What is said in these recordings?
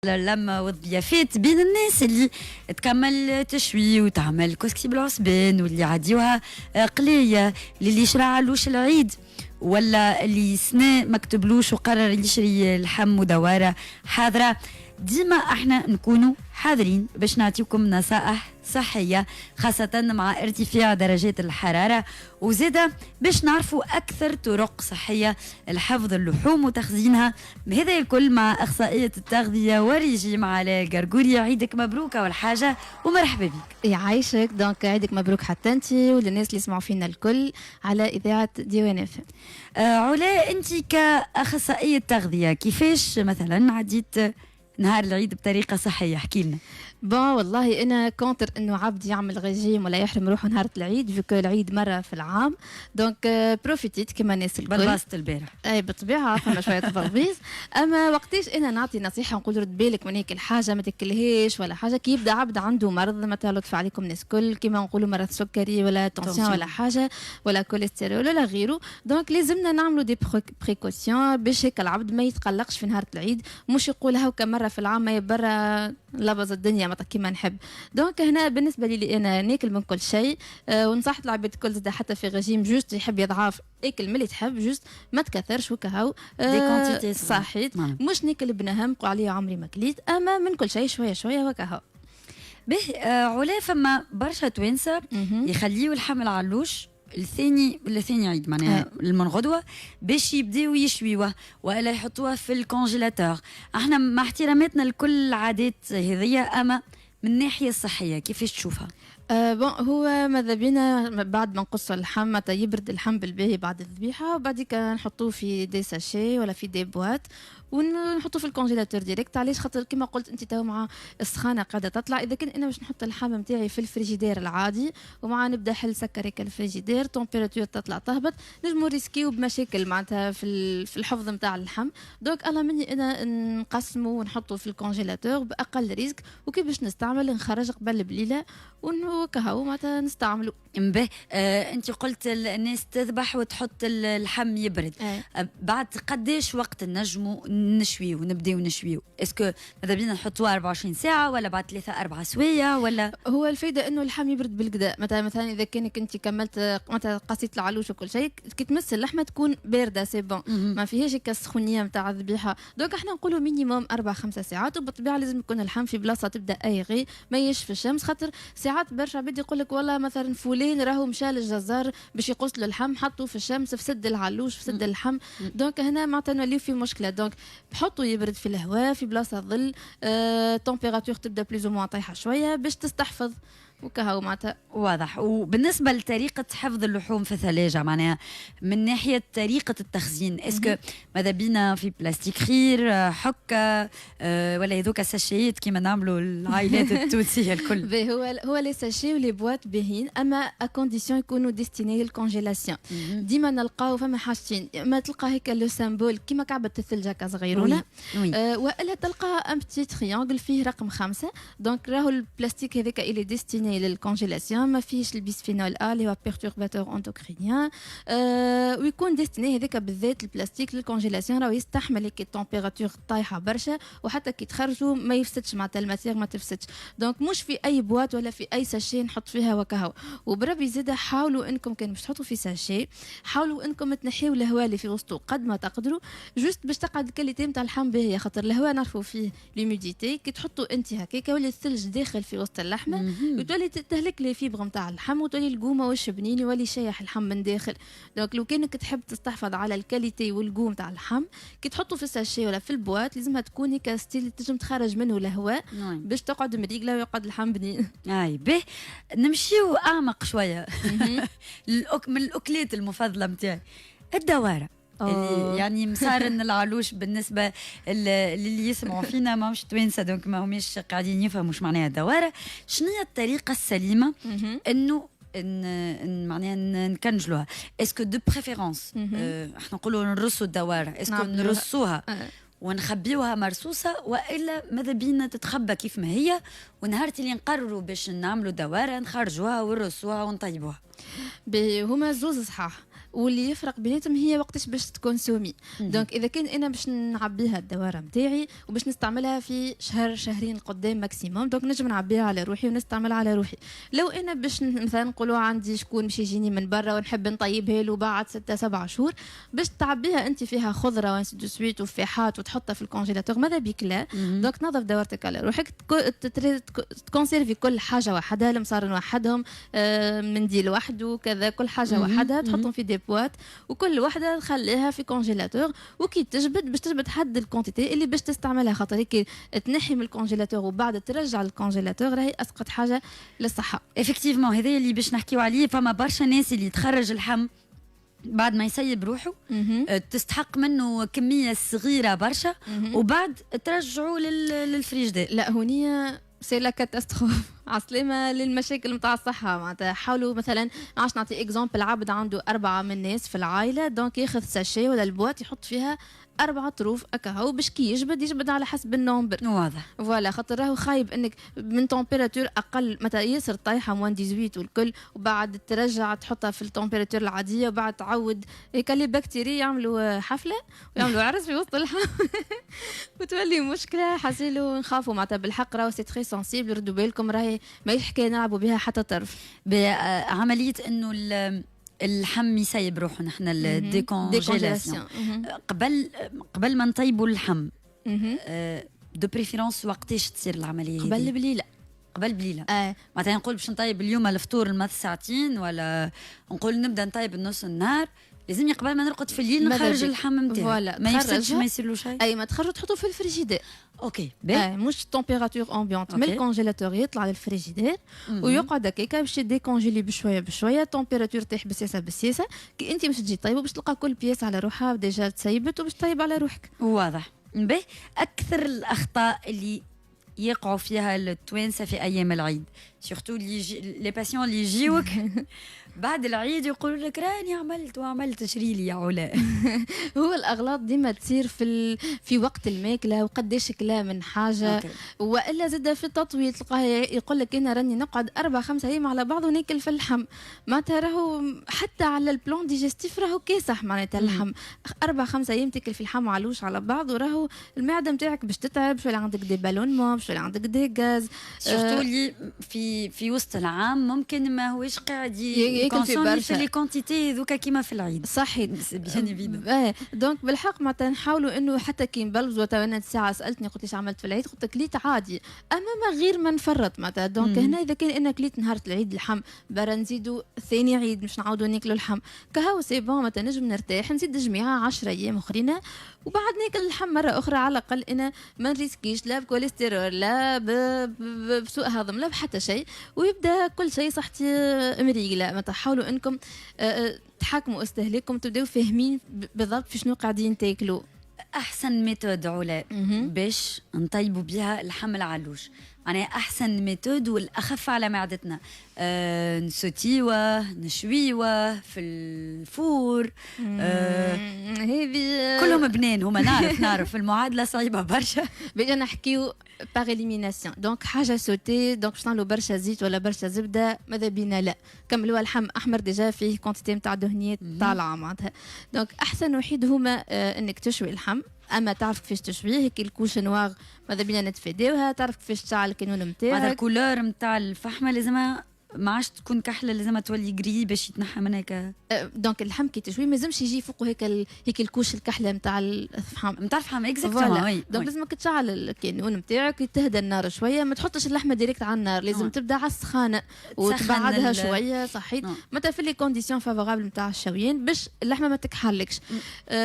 لما والضيافات بين الناس اللي تكمل تشوي وتعمل كسكسي بالعصبان واللي عاديوها قلية اللي يشرى علوش العيد ولا اللي سنة مكتبلوش وقرر يشري لحم ودوارة حاضرة. ديما احنا نكونوا حاضرين باش نعطيكم نصائح صحية خاصة مع ارتفاع درجات الحرارة، وزيدا باش نعرفوا أكثر طرق صحية لحفظ اللحوم وتخزينها. هذا الكل مع أخصائية التغذية والرجيم علاء القرقوري. عيدك مبروك أول حاجة ومرحبا بك. يعيشك. دونك عيدك مبروك حتى انت وللناس اللي يسمعوا فينا الكل على إذاعة ديوان اف. علاء، انت كأخصائية تغذية كيفاش مثلا عديت نهار العيد بطريقة صحية؟ احكي لنا. بون والله انا كونتر انه عبد يعمل ريجيم ولا يحرم روحه نهار العيد، فيكو العيد مره في العام. دونك بروفيتيت كما الناس الكل. بلبست البارح. اي بالطبيعه فما شويه تبغبيز. اما وقتاش انا نعطي نصيحه نقول رد بالك من هيك الحاجه ما تاكلهاش ولا حاجه كي يبدا عبد عنده مرض مثلا لطف عليكم الناس الكل كيما نقولوا مرض سكري ولا تونسيون ولا حاجه ولا كوليسترول ولا غيره. دونك لازمنا نعملوا دي بريكوسيون باش هيك العبد ما يتقلقش في نهار العيد، مش يقول هاكا مره في العام ما برا لبز الدنيا كيما نحب. دونك هنا بالنسبه لي انا ناكل من كل شيء. ونصحت العباد الكل زاد حتى في ريجيم جوست يحب يضعف اكل من اللي تحب، جوست ما تكثرش وكهو. دي كونتيتي صحيت مش ناكل بنهم نقول عليه عمري ما كليت، اما من كل شيء شويه شويه وكهو. به علا فما برشا توانسه يخليوا اللحم العلوش الثاني عيد معناها من غدوه باش يبداو يشويوه والا يحطوها في الكونجيلاتور. احنا مع احتراماتنا لكل العادات هذيا، اما من الناحيه الصحيه كيفاش تشوفها؟ بون هو ماذا بينا بعد ما نقص اللحم متى يبرد اللحم بالباهي بعد الذبيحه، وبعد نحطوه في دي ساشي ولا في دي بوات ونحطوه في الكونجيلاتور ديريكت. علاش؟ خاطر كما قلت انت تو مع السخانه قاعده تطلع. اذا كان انا باش نحط اللحم نتاعي في الفريجيدير العادي ومع نبدا حل سكر هيك الفريجيدير تمبيراتور تطلع تهبط، نجمو ريسكيو بمشاكل معناتها في الحفظ نتاع اللحم. دونك الله مني انا نقسمه ونحطه في الكونجيلاتور باقل ريسك، وكي باش نستعمل نخرج قبل بليله وكهو معناتها نستعملوا. به انت قلت الناس تذبح وتحط اللحم يبرد. بعد قداش وقت نجموا نشوي ونبداو نشويو؟ اسكو ماذا بينا نحطوها 24 ساعه ولا بعد 3-4 سوايع ولا؟ هو الفايده انه اللحم يبرد بالكدا. مثلا اذا كانك انت كملت مثلا قصيت العلوش وكل شيء كي تمس اللحمه تكون بارده سي بون، ما فيهاش هيك السخونيه نتاع الذبيحه. دونك احنا نقولوا مينيموم 4-5 ساعات، وبالطبيعه لازم يكون اللحم في بلاصه تبدا ايغي ما يش في الشمس. خاطر ساعات برشا عباد يقول لك والله مثلا فلان راهو مشى للجزار باش يقص له اللحم حطوا في الشمس في سد العلوش في سد اللحم. دونك هنا معناتها نوليو في مشكله. دونك بحطوا يبرد في الهواء في بلاصه ظل، تمبيراتور تبدا بليز او موان طايحه شويه باش تستحفظ وكهو معناتها. واضح. وبالنسبه لطريقه حفظ اللحوم في الثلاجه معناها من ناحيه طريقه التخزين، اسكو ماذا بينا في بلاستيك خير حكه ولا هذوك ساشيات كيما نعملوا العائلات التونسيه الكل؟ هو لي ساشي ولي بوات باهين، اما اكونديسيون يكونوا ديستيني للكونجيلاسيون. ديما نلقاو فما حاجتين، ما تلقى هيك لو سامبول كيما كعبه الثلج هكا صغيرونه، والا تلقى ان بتي تريانجل فيه رقم 5. دونك راهو البلاستيك هذاك اللي ديستيني للكونجيلاسيون، ما فيهش البيسفينول ا اللي هو بيرتورباتور اندوكرينيان، ويكون ديستيني هذاك بالذات البلاستيك للكونجيلاسيون. راهو يستحمل هيك التمبيراتور طايحه برشا، وحتى كي تخرجوا ما يفسدش معناتها الماتير ما تفسدش. دونك مش في اي بوات ولا في اي ساشي نحط فيها وكهو. وبربي زاده حاولوا انكم كان باش تحطوا في ساشي حاولوا انكم تنحيوا الهواء اللي في وسطه قد ما تقدروا، جوست باش تقعد الكاليتي نتاع اللحم باهيه. خاطر الهواء نعرفوا فيه لوميديتي، كي تحطوا انت هكاك يولي الثلج داخل في وسط اللحمه وتولي تهلك لي فيبر نتاع اللحم وتولي القومه والشبنين يولي شايح اللحم من داخل. دونك لو كانك تحب تستحفظ على الكاليتي والقوم تاع اللحم كي تحطوا في الساشي ولا في البوات لازمها تكون هيك ستيل تنجم تخرج منه الهواء باش تقعد مريقله ويقعد اللحم بنين. به نمشيو اعمق شويه. من الاكلات المفضله نتاعي الدواره. اللي يعني مسارن العلوش بالنسبه اللي يسمعوا فينا ما مش توانسه، دونك ما هماش قاعدين يفهموا واش معناها الدواره. شنو هي الطريقه السليمه انه معناها نكنجلوها؟ اسكو دو بريفيرونس احنا نقولوا نرصوا الدواره، اسكو نرصوها ونخبيوها مرصوصه والا ماذا بينا تتخبى كيف ما هي ونهار اللي نقرروا باش نعملوا دواره نخرجوها ونرصوها ونطيبوها؟ هما زوز صحاح. واللي يفرق بيناتهم هي وقتاش باش تكونسومي. دونك اذا كان انا باش نعبيها الدوره نتاعي وباش نستعملها في شهر شهرين قدام ماكسيموم، دونك نجم نعبيها على روحي ونستعملها على روحي. لو انا باش مثلا نقولوا عندي شكون باش يجيني من برا ونحب نطيبها له بعد 6-7 شهور، باش تعبيها انت فيها خضره وانسي دو سويت وفاحات وتحطها في الكونجيلاتور، ماذا بيك لا. دونك تنظف دورتك على روحك، تكونسيرفي كل حاجه وحدها، المصارن وحدهم، منديل وحده كذا، كل حاجه وحدها تحطهم في دي بوات، وكل وحده تخليها في كونجيلاتور، وكي تجبد باش تجبد حد الكونتيتي اللي باش تستعملها، خاطر كي تنحي من الكونجيلاتور وبعد ترجع للكونجيلاتور راهي اسقط حاجه للصحه. افكتيفمون هذا اللي باش نحكيو عليه. فما برشا ناس اللي تخرج اللحم بعد ما يسيب روحه، تستحق منه كميه صغيره برشا، وبعد ترجعوا للفريجدير. لا هونية سي لا كاتاستروف عسلامة للمشاكل نتاع الصحة. معناتها حاولوا مثلا، عاش نعطي اكزومبل، عبد عنده 4 من الناس في العائلة، دونك ياخذ ساشي ولا البوات يحط فيها 4 طروف اكاهو باش كي يجبد على حسب النومبر. واضح. فوالا، خاطر راهو خايب انك من تمبيراتور اقل متى ياسر طايحه موان 18 والكل، وبعد ترجع تحطها في التمبيراتور العاديه، وبعد تعود هيك لي بكتيريا يعملوا حفله ويعملوا عرس في وسط اللحم وتولي مشكله. حاسيلو نخافوا معناتها بالحق، راهو سي تري سنسيبل، ردوا بالكم راهي ما الحكايه نلعبوا بها حتى طرف. بعمليه انه اللحم يسيب روحه، نحن الديكونجيلاسيون قبل ما نطيبوا اللحم دو بريفيرونس وقتاش تصير العمليه؟ قبل بليله. قبل بليله. معناتها نقول باش نطيب اليوم الفطور الماث ساعتين، ولا نقول نبدا نطيب النص النهار، لازمني قبل ما نرقد في الليل نخرج اللحم نتاعي، ما يفسدش ما يصير له شيء. اي ما تخرجوا تحطوا في الفريجيدير. اوكي مش تمبيراتور امبيونت، من الكونجيلاتور يطلع للفريجيدير ويقعد هكاك باش يديكونجيلي بشويه بشويه، تمبيراتور تاعك بسياسه كي انت باش تجي طيب باش تلقى كل بياس على روحها ديجا تسيبت وباش تطيب على روحك. واضح. باهي، اكثر الاخطاء اللي يقعوا فيها التوانسه في ايام العيد، سورتو لي باسيون اللي يجيوك بعد العيد يقولوا لك راني عملت شري لي يا علاء. هو الاغلاط ديما تصير في وقت الماكله، وقداش كلا من حاجه، والا زاد في التطويل تلقاه يقول لك انا راني نقعد 4-5 ايام على بعض وناكل في اللحم. معناتها راهو حتى على البلان ديجستيف راهو كاسح، معناتها اللحم 4-5 ايام تاكل في اللحم وعلوش على بعض، وراهو المعده نتاعك باش تتعب، شويه عندك دي بالونمون، شويه عندك دي غاز، سورتو اللي في وسط العام ممكن ما هوش قاعد يكونسومي في لي كونتيتي ذوكا كيما في العيد. صحيح بيان ايفيدون. دونك بالحق معناتها نحاولوا انه حتى كي نبلغوا. وانا ساعه سالتني قلت ليش عملت في العيد، قلت لك كليت عادي، اما ما غير ما نفرط معناتها. دونك هنا اذا كان انا كليت نهار العيد اللحم، برا نزيدوا ثاني عيد مش نعاودوا ناكلوا اللحم، كهو سي بون معناتها نجم نرتاح، نزيد جميعها 10 ايام اخرين وبعد ناكل اللحم مره اخرى، على الاقل انا ما نريسكيش لا بكوليسترول لا بسوء هضم لا بحتى شيء، ويبدا كل شيء صحتي مريقله. ما تحاولوا انكم تحكموا استهلاككم، تبداو فاهمين بالضبط في شنو قاعدين تاكلوا. احسن ميثود علاء باش نطيبوا بها اللحم العلوش، يعني احسن ميثود والاخف على معدتنا، نسوتيوه نشويوه في الفور، هذه كلهم بنان هما. نعرف المعادله صعيبه برشا. بيجي نحكيو باغ اليميناسيون، دونك حاجه سوتي، دونك باش نعملوا برشا زيت ولا برشا زبده، ماذا بينا لا كملوا اللحم احمر ديجا فيه كونتيتي نتاع دهنيات طالعه معناتها. دونك احسن وحيد هما انك تشوي اللحم، اما تعرف كيفاش تشويه، هيك الكوش نواغ ماذا بينا نتفاداوها، تعرف كيفاش تشعل الكانون نتاعك. هذا الكولور نتاع الفحمه لازمها ما عادش تكون كحله، لازمها تولي جري باش يتنحى منها دونك اللحم كي تشوي ما لازمش يجي فوقه هيك الكوش الكحله نتاع الفحم اكزاكتومون. وي دونك لازمك تشعل الكانون نتاعك، تهدى النار شويه، ما تحطش اللحمه ديريكت على النار، لازم تبدا على السخانه وتبعدها شويه. صحيت متى في لي كونديسيون فافورابل نتاع الشويين باش اللحمه ما تكحلكش.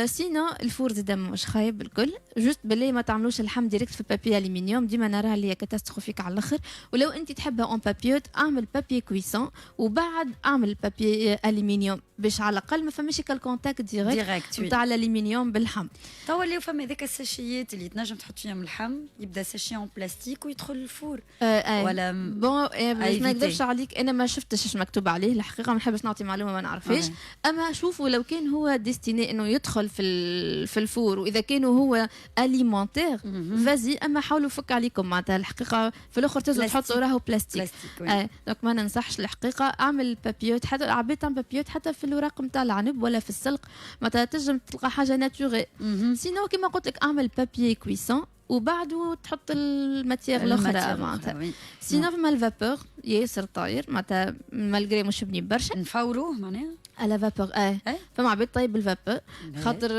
سينو الفور زاد مش خايب الكل، جوست بالله ما تعملوش اللحم ديريكت في بابي الومنيوم، ديما نراها اللي هي كاتاستروفيك على الاخر. ولو انت تحبها اون بابيوت، اعمل بابي كويسون وبعد اعمل بابي الومنيوم باش على الاقل ما فماش الكونتاكت ديريكت نتاع الالومنيوم باللحم. توا اللي فما هذاك الساشيات اللي تنجم تحط فيهم اللحم، يبدا ساشي اون بلاستيك ويدخل الفور. ولا بون باش ما نكذبش عليك، انا ما شفتش ايش مكتوب عليه الحقيقه، ما نحبش نعطي معلومه ما نعرفهاش. اما شوفوا لو كان هو ديستيني انه يدخل في الفور، واذا كان هو اليمونتير فازي، اما حاولوا فك عليكم معناتها الحقيقه في الاخر تزو تحطوا راهو بلاستيك. دونك ما ننصحش الحقيقه اعمل بابيوت، حتى عبيت عن بابيوت حتى في الوراق نتاع العنب ولا في السلق معناتها تنجم تلقى حاجه ناتوري. سينو كيما قلت لك اعمل بابيي كويسون وبعده تحط الماتيغ الاخرى معناتها. سينو فما الفابور ياسر طاير معناتها مالغري مش بني برشا نفوروه معناها على فابور. فما عبيد طيب بالفابور خاطر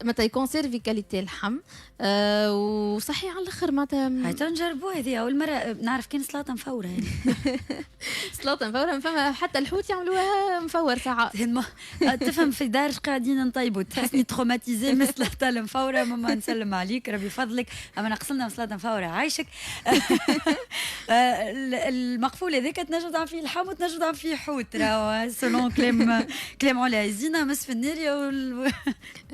متى يكونسيرفي كاليتي اللحم وصحي على الاخر معناتها. هاي نجربوها هذه اول مره نعرف كان سلطه مفوره يعني. سلطه مفوره فما حتى الحوت يعملوها مفور ساعات. تفهم في دارش قاعدين نطيبوا تحسني تروماتيزي من السلطه المفوره. ماما نسلم عليك ربي فضلك اما نقصلنا سلطه مفوره عايشك. المقفول هذاك تنجم تعمل فيه لحم وتنجم تعمل فيه حوت راهو سولون كلام علا زينه مس في النير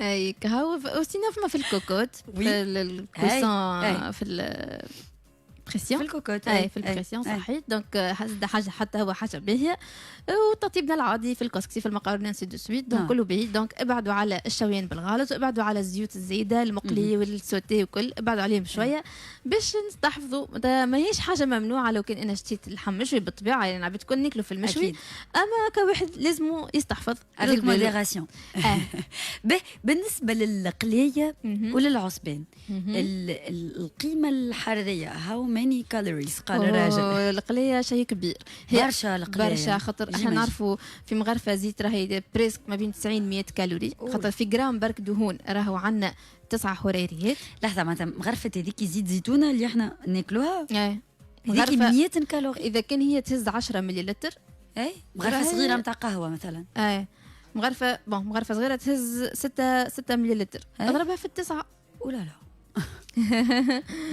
اي كهو وسينا فما في الكوكوت في الكوسون في البريسيون في الكوكوت في البريسيون صحيح. دونك هذا حاجه حتى هو حاجه باهيه. وتطيبنا العادي في الكسكسي في المقارنه سي دو سويت. دونك كله باهي. دونك ابعدوا على الشويان بالغلط وابعدوا على الزيوت الزايده المقلي والسوتي وكل ابعدوا عليهم شويه باش نستحفظوا. ماهيش حاجه ممنوعه لو كان انا شتيت اللحم مشوي بالطبيعه يعني عبيت تكون ناكلوا في المشوي أكيد. اما كواحد لازم يستحفظ افيك موديراسيون. بالنسبه للقليه وللعصبان القيمه الحراريه هاو ماني كالوريز قال الراجل. القليه شيء كبير برشا القليه برشا خاطر احنا نعرفوا في مغرفه زيت راهي بريسك ما بين 90 100 كالوري. خاطر في جرام برك دهون راهو عندنا 9 حراريات. لحظه معناتها مغرفه هذيك زيت زيتونه اللي احنا ناكلوها هذيك 100 كالوري اذا كان هي تهز 10 مليلتر. مغرفه صغيره نتاع قهوه مثلا. مغرفه صغيره تهز 6 مليلتر اضربها في التسعه. ولا لا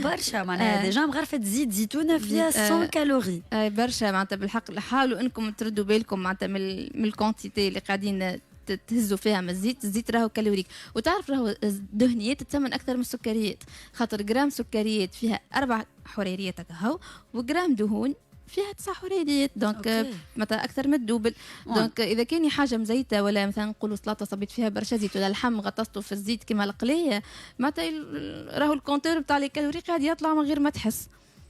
برشا معناها ديجا مغرفه زيت زيتونه فيها 100 كالوري. برشا معناتها بالحق حاولوا انكم تردوا بالكم معناتها من الكونتيتي اللي قاعدين تهزوا فيها من الزيت راهو كالوريك. وتعرف راهو الدهنيات تتثمن اكثر من السكريات خاطر جرام سكريات فيها 4 حراريات هكا وجرام دهون فيها 9 حراريات. دونك مثلا اكثر من الدوبل. دونك اذا كان حاجه مزيته ولا مثلا نقولوا سلطه صبيت فيها برشا زيت ولا لحم غطسته في الزيت كما القليه معناتها راهو الكونتور نتاع لي كالوري قاعد يطلع من غير ما تحس.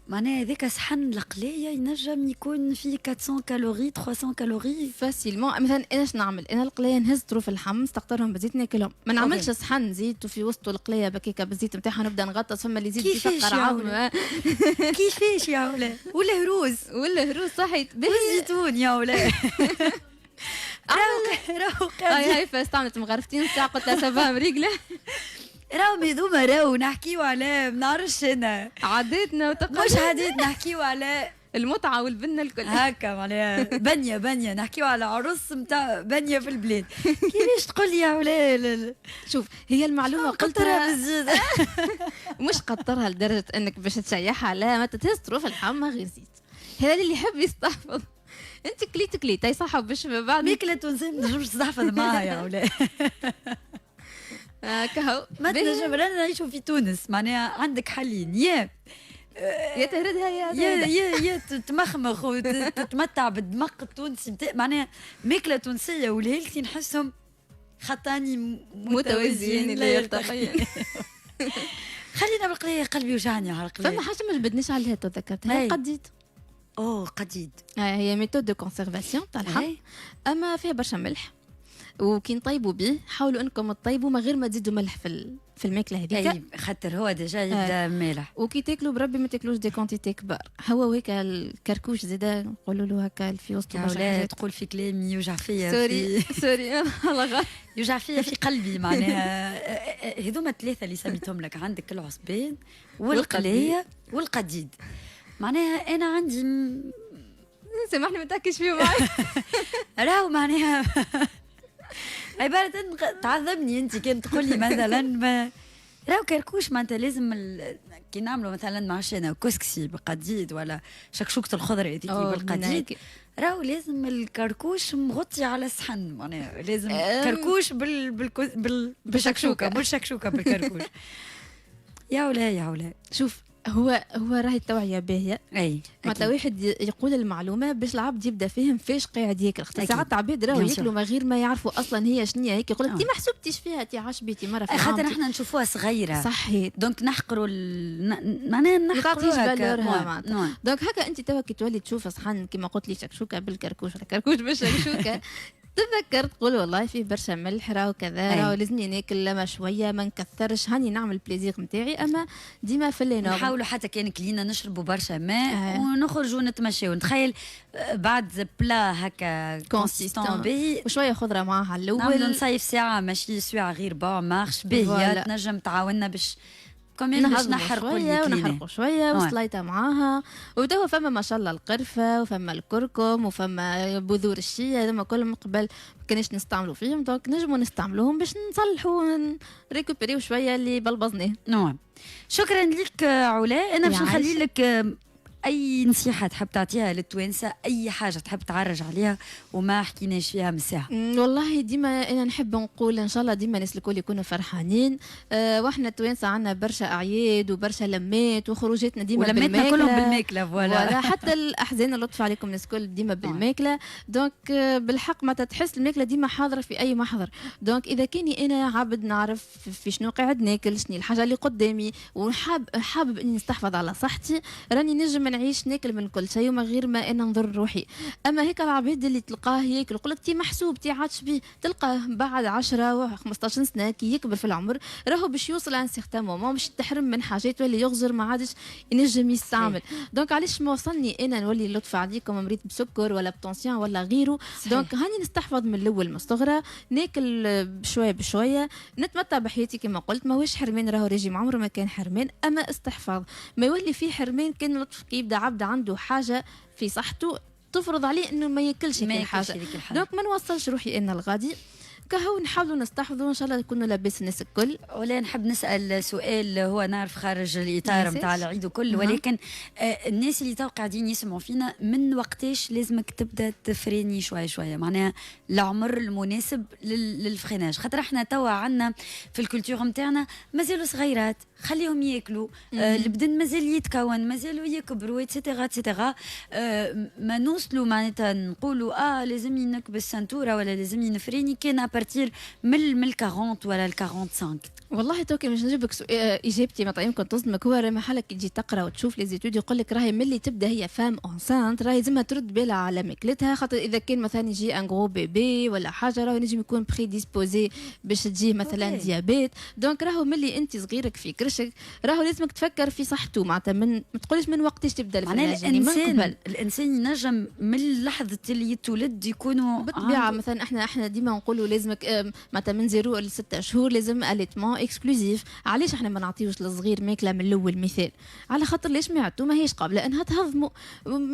معناها هذاك صحن القليه ينجم يكون فيه 400 كالوري 300 كالوري فاسيلمون. مثلا انا اش نعمل؟ انا القليه نهز طروف اللحم نستقطرهم بزيت ناكلهم. ما نعملش صحن زيت وفي وسطه القليه بكيكه بالزيت نتاعها نبدا نغطس فما اللي يزيد زيت قرعه. كيفاش يا ولا ولا هروز صحيت بالزيتون يا ولا. راهو هاي فاستعملت مغرفتين ساعه قلت لها سافا مريقله راهو ميدوما راهو نحكيو على ما نعرفش انا عاداتنا مش عادات نحكيو على المتعه والبنه الكل هكا معناها بنيه نحكيو على عروس نتاع بنيه في البلاد. كيفاش تقول لي يا ولا شوف هي المعلومه قلتها بالزيت مش قطرها لدرجه انك باش تشيحها لا ما تتهز طروف اللحم غير زيت. هذا اللي يحب يستحفظ. انت كليت اي صح باش بعد ماكله تونسيه ما تنجمش تستحفظ معاها يا ولا. كهو ما تنجم رانا نعيشوا في تونس معناها عندك حلين يا تهردها يا تتمخمخ وتتمتع بالدمق التونسي معناها ماكله تونسيه والهيلثي نحسهم خطاني متوازيين لا يلتقيان. خلينا بالقليه قلبي وجعني على القليه. فما حاجه ما جبدنيش عليها تذكرتها قديد. قديد هي ميثود دو كونسيرفاسيون تاع اللحم اما فيها برشا ملح. وكي نطيبوا به حاولوا انكم تطيبوا من غير ما تزيدوا ملح في الماكله هذيك خاطر هو ديجا يبدا مالح. وكي تاكلوا بربي ما تاكلوش دي كونتيتي كبار. هو هيك الكركوش زادا نقولوا له هكا في وسط برشا تقول في كلام يوجع فيا سوري الله يوجع فيا في قلبي معناها. هذوما الثلاثه اللي سميتهم لك عندك العصبان والقليه والقديد معناها انا عندي سامحني ما تحكيش فيه معي. راهو معناها عبارة تعذبني انت كان تقول لي مثلا راهو كركوش معناتها لازم كي نعملوا مثلا معشنا كسكسي بقديد ولا شكشوكة الخضر هذيك بالقديد راهو لازم الكركوش مغطي على الصحن معناها لازم كركوش بالشكشوكة مش شكشوكة بالكركوش. يا ولا شوف هو راهي التوعيه باهيه. اي معناتها واحد يقول المعلومه باش العبد يبدا فهم فاش قاعد ياكل. ساعات عباد راهو ياكلوا من غير ما يعرفوا اصلا هي شنيا هيك، يقول لك تي ما حسبتيش فيها، تي عشبيتي مره في خاطر احنا نشوفوها صغيره صحيح، دونك نحقروا معناها نحقروها معناتها. دونك هكا انت توا كي تولي تشوف صحن كيما قلت لي شكشوكه بالكركوش ولا كركوش بالشكشوكه تذكر تقول والله فيه برشا ملح راهو كذا، راهو لازمني ناكل لما شويه ما نكثرش، هاني نعمل بليزير نتاعي. اما ديما في اللي نحاولوا حتى كان كلينا نشربوا برشا ماء ونخرجوا نتمشاو. نتخيل بعد بلا هكا كونسيستون باهي وشويه خضره معاها على الاول، نعملوا نصيف ساعه ماشي ساعه غير با مارش باهيه تنجم تعاوننا باش كمان باش نحرقوا شويه وسليطه معاها. وتوا فما ما شاء الله القرفه وفما الكركم وفما بذور الشيا، هذوما كلهم قبل كانش نستعملوا فيهم، دونك نجموا نستعملوهم باش نصلحوا ريكوبيريو شويه اللي بلبزناه. نعم شكرا لك علا. انا باش نخلي لك اي نصيحه تحب تعطيها للتوانسه، اي حاجه تحب تعرج عليها وما حكيناش فيها من ساعه. والله ديما انا نحب نقول ان شاء الله ديما الناس الكل يكونوا فرحانين. واحنا التوانسه عندنا برشا اعياد وبرشا لمات وخروجاتنا ديما بالماكله كلهم بالماكله فوالا حتى الاحزان اللطف عليكم الناس الكل ديما بالماكله. دونك بالحق ما تحس الماكله ديما حاضره في اي محضر. دونك اذا كاني انا عابد نعرف في شنو قاعد ناكل، شنو الحاجه اللي قدامي، وحابب اني نستحفظ على صحتي، راني نجم نعيش ناكل من كل شيء وما غير ما انا نضر روحي. اما هيك العباد اللي تلقاه ياكل يقول لك تي محسوب تي عادش بيه، تلقاه بعد 10 و15 سنه كي يكبر في العمر راهو باش يوصل ان سيغتان مومون باش تحرم من حاجات واللي يغزر ما عادش ينجم يستعمل. دونك علاش ما وصلني انا نولي لطف عليكم مريض بسكر ولا بتونسيون ولا غيره. دونك هاني نستحفظ من الاول من الصغرى، ناكل بشويه بشويه، نتمتع بحياتي كما قلت، ماهوش حرمان، راهو ريجيم عمره ما كان حرمان. اما استحفاظ ما يولي فيه حرمان كان لطف كي يبدا عبد عنده حاجه في صحته تفرض عليه انه ما ياكلش هيك الحاجه. دونك ما نوصلش روحي انا الغادي كهو نحاولوا نستحفظوا ان شاء الله يكونوا لاباس الناس الكل. ولا نحب نسال سؤال هو نعرف خارج الاطار نتاع العيد وكل، ولكن الناس اللي تو قاعدين يسمعوا فينا من وقتاش لازمك تبدا تفريني شويه شويه، معناها العمر المناسب للفريناج؟ خاطر احنا توا عندنا في الكولتور نتاعنا مازالوا صغيرات، خليهم ياكلوا، البدن مازال يتكون، مازالوا يكبروا اتسيتيرا اتسيتيرا. ما نوصلوا معناتها نقولوا لازمني نكبس سنتوره ولا لازمني نفريني كان بارتير من 40 ولا 45. والله توكي مش نجيبك اجابتي ما يمكن تصدمك. هو راهي محلك تجي تقرا وتشوف لي زيتود يقول لك راهي ملي تبدا هي فام اونسانت راهي لازمها ترد بالها على ماكلتها، خاطر اذا كان مثلا يجي ان غرو بيبي ولا حاجه راهو نجم يكون بري ديسبوزي باش تجيه مثلا ديابيت. دونك راهو ملي انت صغيرك في كرشك راهو لازمك تفكر في صحته، معناتها ما تقولش من وقتاش تبدا الفلاج. الانسان ينجم من لحظه اللي يتولد يكونوا بالطبيعه مثلا احنا ديما نقولوا لازمك معناتها من 0 ل 6 شهور لازم اليتمون اكسكلوزيف. علاش احنا ما نعطيوش للصغير ماكله من الاول؟ مثال على خاطر ليش معدته ماهيش قابله انها تهضمه.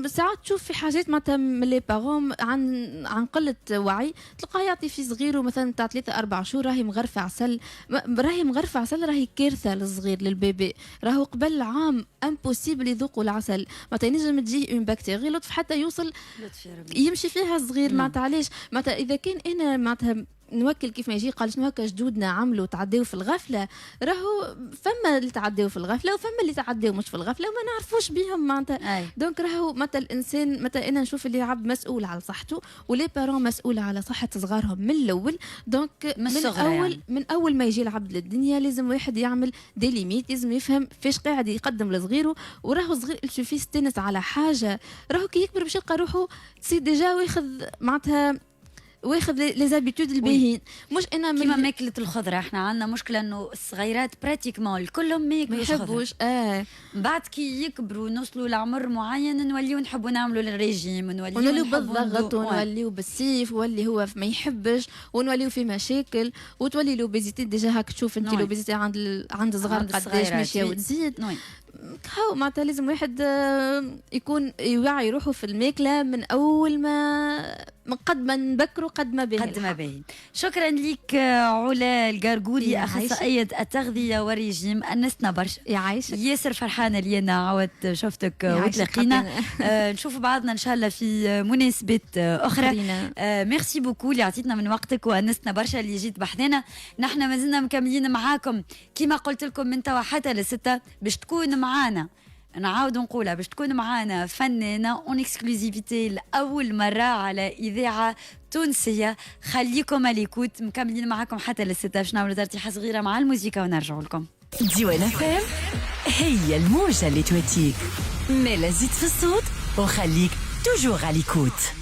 ساعات تشوف في حاجات معناتها من لي بارون عن قله وعي تلقاه يعطي في صغيره مثلا تاع 3 4 شهور راهي مغرفه عسل، راهي كارثه للصغير للبيبي. راهو قبل عام امبوسيبل يذوقوا العسل، معناتها ينجم تجي اون بكتيريا لطف حتى يوصل يمشي فيها الصغير. معناتها علاش معناتها اذا كان انا معناتها نوكل كيف ما يجي قال شنو هكا جدودنا عملوا تعداو في الغفله، راهو فما اللي تعداو في الغفله وفما اللي تعداو مش في الغفله وما نعرفوش بهم معناتها. دونك راهو متى الانسان متى انا نشوف اللي عبد مسؤول على صحته ولي بارون مسؤوله على صحه صغارهم من الاول. دونك من اول ما يجي العبد للدنيا لازم واحد يعمل دي ليميت، لازم يفهم فاش قاعد يقدم لصغيره. وراهو صغير الشوفي ستنس على حاجه راهو كي يكبر باش يلقى روحه سي ديجا واخذ لي زابيتود الباهين. مش انا كيما ماكله الخضره احنا عندنا مشكله انه الصغيرات براتيكمون كلهم ما يحبوش. بعد كي يكبروا نوصلوا لعمر معين نوليو نحبوا نعملوا الريجيم ونوليو بالضغط ونوليو بالسيف واللي هو ما يحبش ونوليو في مشاكل وتولي لوبيزيتي. ديجا هاك تشوف انت لوبيزيتي عند صغار قداش ماشيه وتزيد. هاو معناتها لازم واحد يكون يوعي روحه في الماكله من اول ما قد ما نبكروا قد ما باهي. شكرا لك علا القرقوري اخصائيه التغذيه والريجيم، انسنا برشا. يعيشك. ياسر فرحانه اللي انا عاود شفتك وتلاقينا. نشوف بعضنا ان شاء الله في مناسبات اخرى. ميرسي بوكو اللي عطيتنا من وقتك وانسنا برشا اللي جيت بحثنا. نحن مازلنا مكملين معاكم كما قلت لكم من توا حتى ل6 باش تكون معانا نعاود نقولها باش تكون معانا فنانة اون اكسكلوزيفيتي لأول مرة على إذاعة تونسية. خليكم عليكوت مكملين معاكم حتى للستة باش نعملوا ترتيحة صغيرة مع الموسيقى ونرجعوا لكم. ديوان فام هي الموجة اللي تواتيك، مالا زيد في الصوت وخليك توجور على ليكوت.